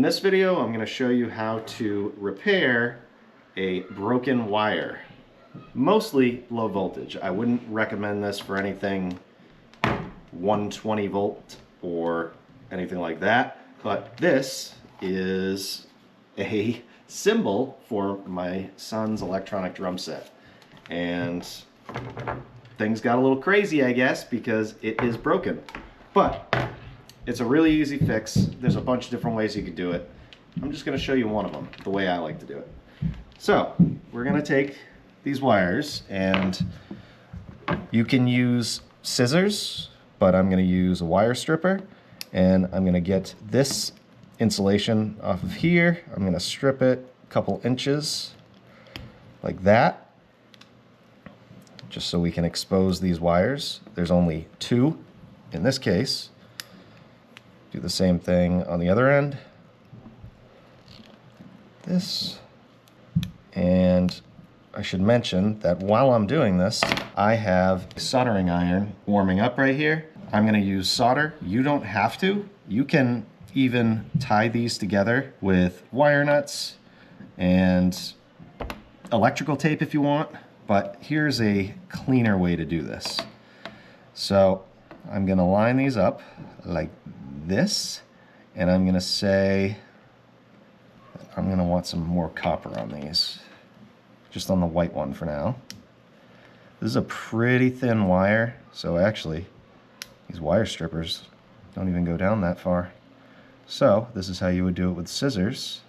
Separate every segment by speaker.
Speaker 1: In this video, I'm going to show you how to repair a broken wire. Mostly low voltage. I wouldn't recommend this for anything 120 volt or anything like that, but this is a cymbal for my son's electronic drum set. And things got a little crazy, I guess, because it is broken. But it's a really easy fix. There's a bunch of different ways you could do it. I'm just going to show you one of them, the way I like to do it. So we're going to take these wires, and you can use scissors, but I'm going to use a wire stripper, and I'm going to get this insulation off of here. I'm going to strip it a couple inches like that, just so we can expose these wires. There's only two in this case. Do the same thing on the other end. This. And I should mention that while I'm doing this, I have a soldering iron warming up right here. I'm going to use solder. You don't have to. You can even tie these together with wire nuts and electrical tape if you want, but here's a cleaner way to do this. So I'm going to line these up like this, and I'm going to say I'm going to want some more copper on these, just on the white one for now. This is a pretty thin wire, so actually these wire strippers don't even go down that far. So this is how you would do it with scissors.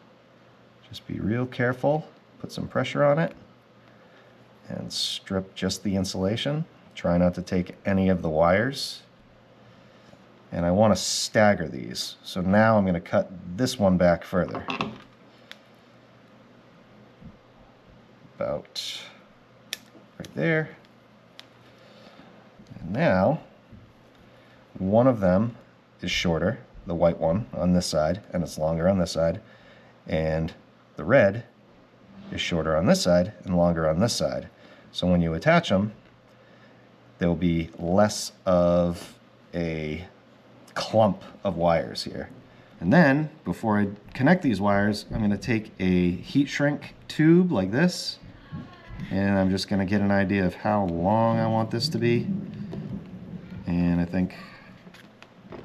Speaker 1: Just be real careful, put some pressure on it, and strip just the insulation. Try not to take any of the wires. And I want to stagger these. So now I'm going to cut this one back further. About right there. And now one of them is shorter, the white one on this side, and it's longer on this side. And the red is shorter on this side and longer on this side. So when you attach them, there will be less of a clump of wires here. And then before I connect these wires, I'm going to take a heat shrink tube like this, and I'm just going to get an idea of how long I want this to be. And I think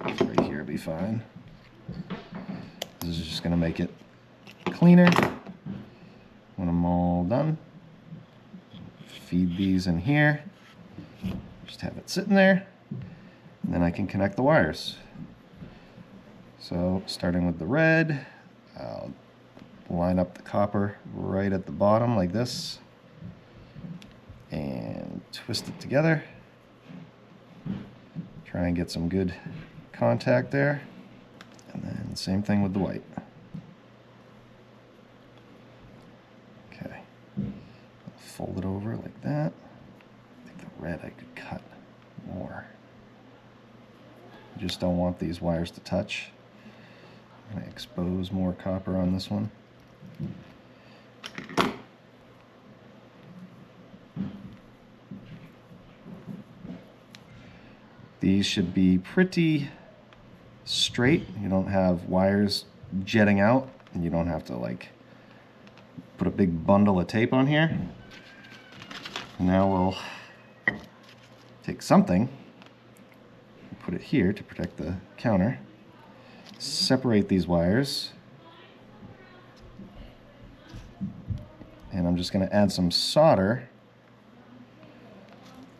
Speaker 1: right here will be fine. This is just going to make it cleaner. When I'm all done, feed these in here, just have it sitting there. And then I can connect the wires. So starting with the red, I'll line up the copper right at the bottom like this and twist it together. Try and get some good contact there. And then same thing with the white. Okay, I'll fold it over like that. I think the red I could cut more. Just don't want these wires to touch. I'm going to expose more copper on this one. These should be pretty straight. You don't have wires jetting out, and you don't have to like put a big bundle of tape on here. Now we'll take something, put it here to protect the counter, separate these wires, and I'm just going to add some solder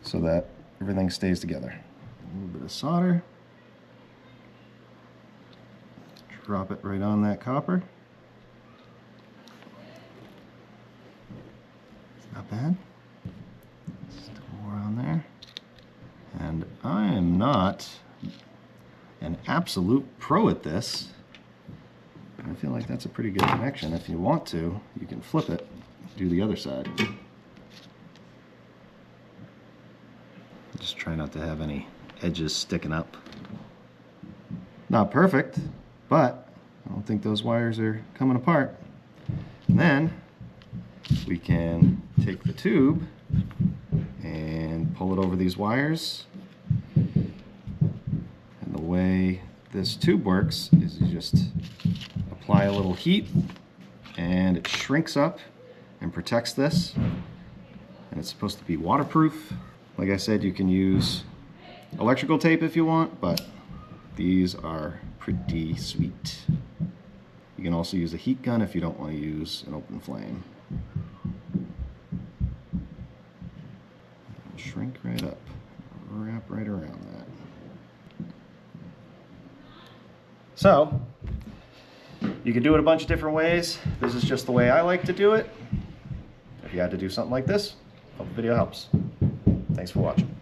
Speaker 1: so that everything stays together. A little bit of solder, drop it right on that copper. Not bad. Still more on there. And I am not an absolute pro at this. I feel like that's a pretty good connection. If you want to, you can flip it, do the other side. Just try not to have any edges sticking up. Not perfect, but I don't think those wires are coming apart. And then we can take the tube and pull it over these wires. And the way this tube works is you just apply a little heat and it shrinks up and protects this. And it's supposed to be waterproof. Like I said, you can use electrical tape if you want, but these are pretty sweet. You can also use a heat gun if you don't want to use an open flame. Shrink right up, wrap right around that. So, you can do it a bunch of different ways. This is just the way I like to do it. If you had to do something like this, hope the video helps. Thanks for watching.